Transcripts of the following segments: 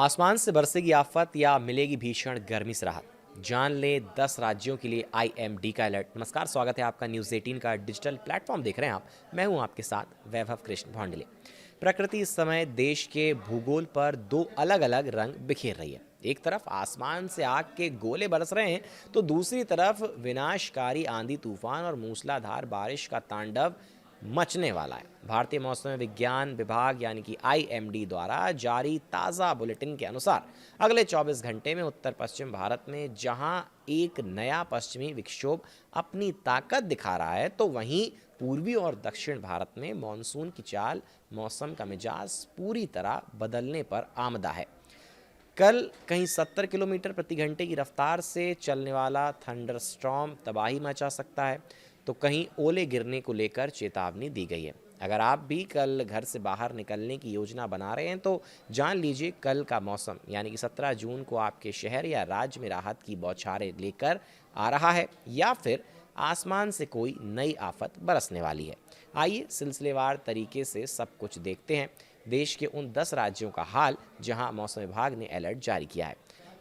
आसमान से बरसेगी आफत या मिलेगी भीषण गर्मी से राहत। जान ले 10 राज्यों के लिए आईएमडी का अलर्ट। नमस्कार, स्वागत है आपका न्यूज़ 18 का डिजिटल प्लेटफॉर्म देख रहे हैं आप। मैं हूं आपके साथ वैभव कृष्ण भांडले। प्रकृति इस समय देश के भूगोल पर दो अलग अलग रंग बिखेर रही है। एक तरफ आसमान से आग के गोले बरस रहे हैं तो दूसरी तरफ विनाशकारी आंधी तूफान और मूसलाधार बारिश का तांडव मचने वाला है। भारतीय मौसम विज्ञान विभाग यानी कि आईएमडी द्वारा जारी ताज़ा बुलेटिन के अनुसार अगले 24 घंटे में उत्तर पश्चिम भारत में जहां एक नया पश्चिमी विक्षोभ अपनी ताकत दिखा रहा है, तो वहीं पूर्वी और दक्षिण भारत में मानसून की चाल, मौसम का मिजाज पूरी तरह बदलने पर आमदा है। कल कहीं 70 किलोमीटर प्रति घंटे की रफ्तार से चलने वाला थंडरस्टॉर्म तबाही मचा सकता है, तो कहीं ओले गिरने को लेकर चेतावनी दी गई है। अगर आप भी कल घर से बाहर निकलने की योजना बना रहे हैं तो जान लीजिए कल का मौसम यानी कि 17 जून को आपके शहर या राज्य में राहत की बौछारें लेकर आ रहा है या फिर आसमान से कोई नई आफत बरसने वाली है। आइए सिलसिलेवार तरीके से सब कुछ देखते हैं। देश के उन 10 राज्यों का हाल जहां मौसम विभाग ने अलर्ट जारी किया है।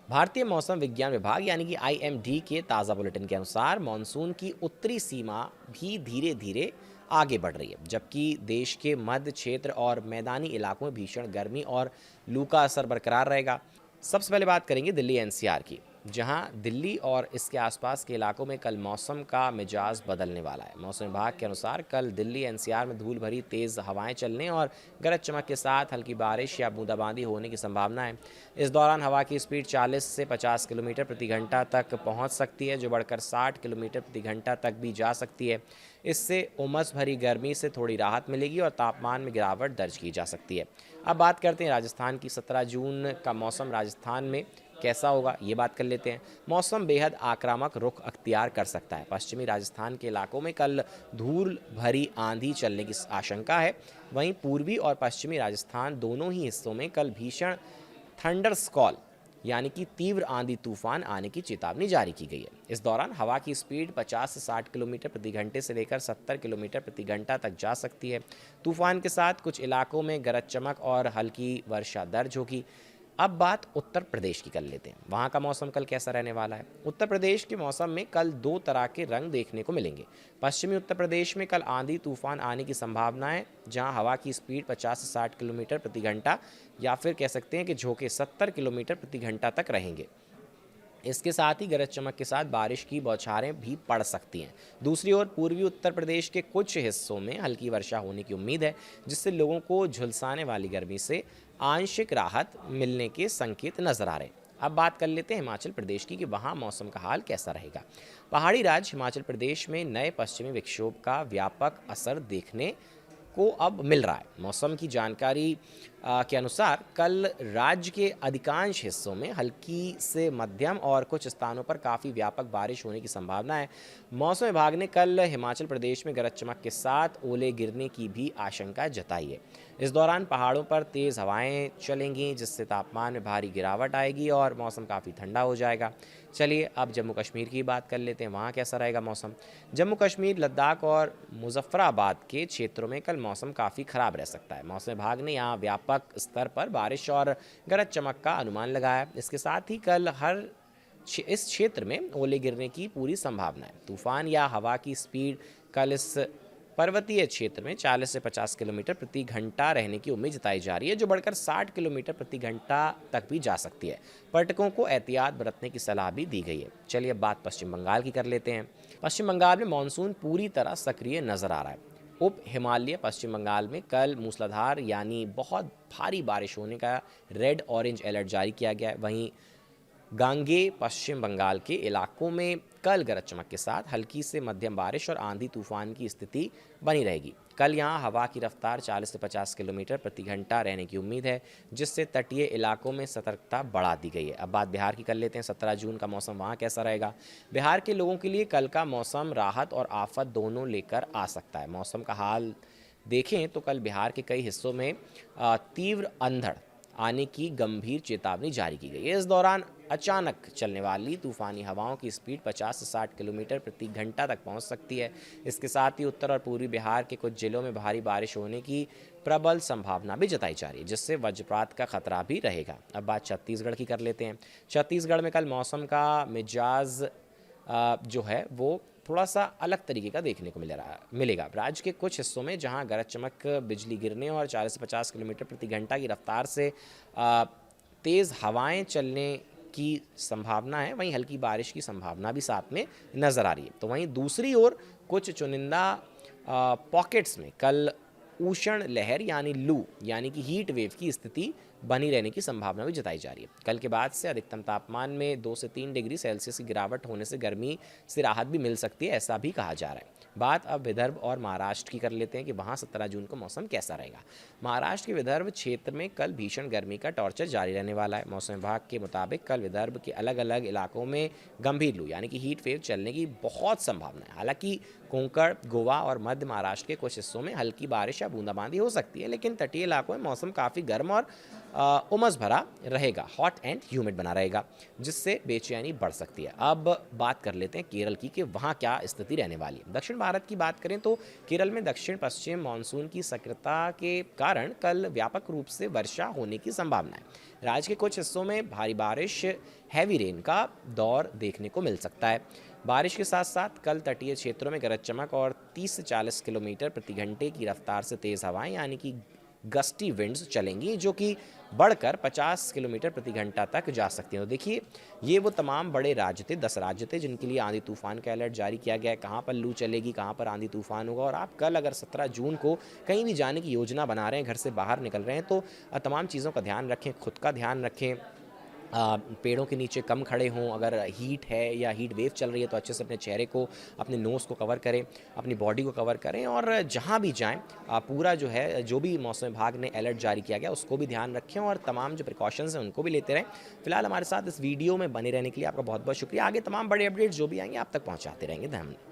भारतीय मौसम विज्ञान विभाग यानी कि आईएमडी के ताज़ा बुलेटिन के अनुसार मानसून की उत्तरी सीमा भी धीरे धीरे आगे बढ़ रही है, जबकि देश के मध्य क्षेत्र और मैदानी इलाकों में भीषण गर्मी और लू का असर बरकरार रहेगा। सबसे पहले बात करेंगे दिल्ली एनसीआर की, जहां दिल्ली और इसके आसपास के इलाकों में कल मौसम का मिजाज बदलने वाला है। मौसम विभाग के अनुसार कल दिल्ली एनसीआर में धूल भरी तेज़ हवाएं चलने और गरज चमक के साथ हल्की बारिश या बूंदाबांदी होने की संभावना है। इस दौरान हवा की स्पीड 40 से 50 किलोमीटर प्रति घंटा तक पहुंच सकती है, जो बढ़कर 60 किलोमीटर प्रति घंटा तक भी जा सकती है। इससे उमस भरी गर्मी से थोड़ी राहत मिलेगी और तापमान में गिरावट दर्ज की जा सकती है। अब बात करते हैं राजस्थान की। 17 जून का मौसम राजस्थान में कैसा होगा, ये बात कर लेते हैं। मौसम बेहद आक्रामक रुख अख्तियार कर सकता है। पश्चिमी राजस्थान के इलाकों में कल धूल भरी आंधी चलने की आशंका है। वहीं पूर्वी और पश्चिमी राजस्थान दोनों ही हिस्सों में कल भीषण थंडरस्कॉल यानी कि तीव्र आंधी तूफान आने की चेतावनी जारी की गई है। इस दौरान हवा की स्पीड 50 से 60 किलोमीटर प्रति घंटे से लेकर 70 किलोमीटर प्रति घंटा तक जा सकती है। तूफान के साथ कुछ इलाकों में गरज चमक और हल्की वर्षा दर्ज होगी। अब बात उत्तर प्रदेश की कर लेते हैं। वहाँ का मौसम कल कैसा रहने वाला है। उत्तर प्रदेश के मौसम में कल दो तरह के रंग देखने को मिलेंगे। पश्चिमी उत्तर प्रदेश में कल आंधी तूफान आने की संभावना है, जहाँ हवा की स्पीड 50 से 60 किलोमीटर प्रति घंटा या फिर कह सकते हैं कि झोंके 70 किलोमीटर प्रति घंटा तक रहेंगे। इसके साथ ही गरज चमक के साथ बारिश की बौछारें भी पड़ सकती हैं। दूसरी ओर पूर्वी उत्तर प्रदेश के कुछ हिस्सों में हल्की वर्षा होने की उम्मीद है, जिससे लोगों को झुलसाने वाली गर्मी से आंशिक राहत मिलने के संकेत नजर आ रहे हैं। अब बात कर लेते हैं हिमाचल प्रदेश की कि वहाँ मौसम का हाल कैसा रहेगा। पहाड़ी राज्य हिमाचल प्रदेश में नए पश्चिमी विक्षोभ का व्यापक असर देखने को अब मिल रहा है। मौसम की जानकारी के अनुसार कल राज्य के अधिकांश हिस्सों में हल्की से मध्यम और कुछ स्थानों पर काफ़ी व्यापक बारिश होने की संभावना है। मौसम विभाग ने कल हिमाचल प्रदेश में गरज चमक के साथ ओले गिरने की भी आशंका जताई है। इस दौरान पहाड़ों पर तेज़ हवाएं चलेंगी, जिससे तापमान में भारी गिरावट आएगी और मौसम काफ़ी ठंडा हो जाएगा। चलिए अब जम्मू कश्मीर की बात कर लेते हैं, वहाँ कैसा रहेगा मौसम। जम्मू कश्मीर, लद्दाख और मुजफ्फराबाद के क्षेत्रों में कल मौसम काफ़ी ख़राब रह सकता है। मौसम विभाग ने यहाँ व्यापक स्तर पर बारिश और गरज चमक का अनुमान लगाया। इसके साथ ही कल इस क्षेत्र में ओले गिरने की पूरी संभावना है। तूफान या हवा की स्पीड कल इस पर्वतीय क्षेत्र में 40 से 50 किलोमीटर प्रति घंटा रहने की उम्मीद जताई जा रही है, जो बढ़कर 60 किलोमीटर प्रति घंटा तक भी जा सकती है। पर्यटकों को एहतियात बरतने की सलाह भी दी गई है। चलिए अब बात पश्चिम बंगाल की कर लेते हैं। पश्चिम बंगाल में मानसून पूरी तरह सक्रिय नजर आ रहा है। उप हिमालय पश्चिम बंगाल में कल मूसलाधार यानी बहुत भारी बारिश होने का रेड ऑरेंज अलर्ट जारी किया गया है। वहीं गांगे पश्चिम बंगाल के इलाकों में कल गरज चमक के साथ हल्की से मध्यम बारिश और आंधी तूफान की स्थिति बनी रहेगी। कल यहां हवा की रफ्तार 40 से 50 किलोमीटर प्रति घंटा रहने की उम्मीद है, जिससे तटीय इलाकों में सतर्कता बढ़ा दी गई है। अब बात बिहार की कर लेते हैं। 17 जून का मौसम वहां कैसा रहेगा। बिहार के लोगों के लिए कल का मौसम राहत और आफत दोनों लेकर आ सकता है। मौसम का हाल देखें तो कल बिहार के कई हिस्सों में तीव्र अंधड़ आने की गंभीर चेतावनी जारी की गई है। इस दौरान अचानक चलने वाली तूफानी हवाओं की स्पीड 50 से 60 किलोमीटर प्रति घंटा तक पहुंच सकती है। इसके साथ ही उत्तर और पूर्वी बिहार के कुछ जिलों में भारी बारिश होने की प्रबल संभावना भी जताई जा रही है, जिससे वज्रपात का खतरा भी रहेगा। अब बात छत्तीसगढ़ की कर लेते हैं। छत्तीसगढ़ में कल मौसम का मिजाज जो है वो थोड़ा सा अलग तरीके का देखने को मिलेगा। राज्य के कुछ हिस्सों में जहां गरज चमक, बिजली गिरने और 40 से 50 किलोमीटर प्रति घंटा की रफ्तार से तेज़ हवाएं चलने की संभावना है, वहीं हल्की बारिश की संभावना भी साथ में नज़र आ रही है। तो वहीं दूसरी ओर कुछ चुनिंदा पॉकेट्स में कल उष्ण लहर यानी लू यानी कि हीट वेव की स्थिति बनी रहने की संभावना भी जताई जा रही है। कल के बाद से अधिकतम तापमान में 2 से 3 डिग्री सेल्सियस की गिरावट होने से गर्मी से राहत भी मिल सकती है, ऐसा भी कहा जा रहा है। बात अब विदर्भ और महाराष्ट्र की कर लेते हैं कि वहाँ 17 जून को मौसम कैसा रहेगा। महाराष्ट्र के विदर्भ क्षेत्र में कल भीषण गर्मी का टॉर्चर जारी रहने वाला है। मौसम विभाग के मुताबिक कल विदर्भ के अलग अलग इलाकों में गंभीर लू यानी कि हीट वेव चलने की बहुत संभावना है। हालांकि कोंकण, गोवा और मध्य महाराष्ट्र के कुछ हिस्सों में हल्की बारिश या बूंदाबांदी हो सकती है, लेकिन तटीय इलाकों में मौसम काफ़ी गर्म और उमस भरा रहेगा, हॉट एंड ह्यूमिड बना रहेगा, जिससे बेचैनी बढ़ सकती है। अब बात कर लेते हैं केरल की कि वहाँ क्या स्थिति रहने वाली है। दक्षिण भारत की बात करें तो केरल में दक्षिण पश्चिम मानसून की सक्रियता के कारण कल व्यापक रूप से वर्षा होने की संभावना है। राज्य के कुछ हिस्सों में भारी बारिश, हैवी रेन का दौर देखने को मिल सकता है। बारिश के साथ साथ कल तटीय क्षेत्रों में गरज चमक और 30 से 40 किलोमीटर प्रति घंटे की रफ्तार से तेज़ हवाएं यानी कि गस्टी विंड्स चलेंगी, जो कि बढ़कर 50 किलोमीटर प्रति घंटा तक जा सकती हैं। तो देखिए, ये वो तमाम बड़े राज्य थे, 10 राज्य थे जिनके लिए आंधी तूफान का अलर्ट जारी किया गया है। कहाँ पर लू चलेगी, कहाँ पर आंधी तूफान होगा। और आप कल अगर 17 जून को कहीं भी जाने की योजना बना रहे हैं, घर से बाहर निकल रहे हैं, तो तमाम चीज़ों का ध्यान रखें, खुद का ध्यान रखें। पेड़ों के नीचे कम खड़े हों। अगर हीट है या हीट वेव चल रही है तो अच्छे से अपने चेहरे को, अपने नोज़ को कवर करें, अपनी बॉडी को कवर करें। और जहाँ भी जाएं पूरा जो है, जो भी मौसम विभाग ने अलर्ट जारी किया गया उसको भी ध्यान रखें और तमाम जो प्रिकॉशंस हैं उनको भी लेते रहें। फिलहाल हमारे साथ इस वीडियो में बने रहने के लिए आपका बहुत बहुत शुक्रिया। आगे तमाम बड़े अपडेट्स जो भी आएंगे आप तक पहुँचाते रहेंगे। धन्यवाद।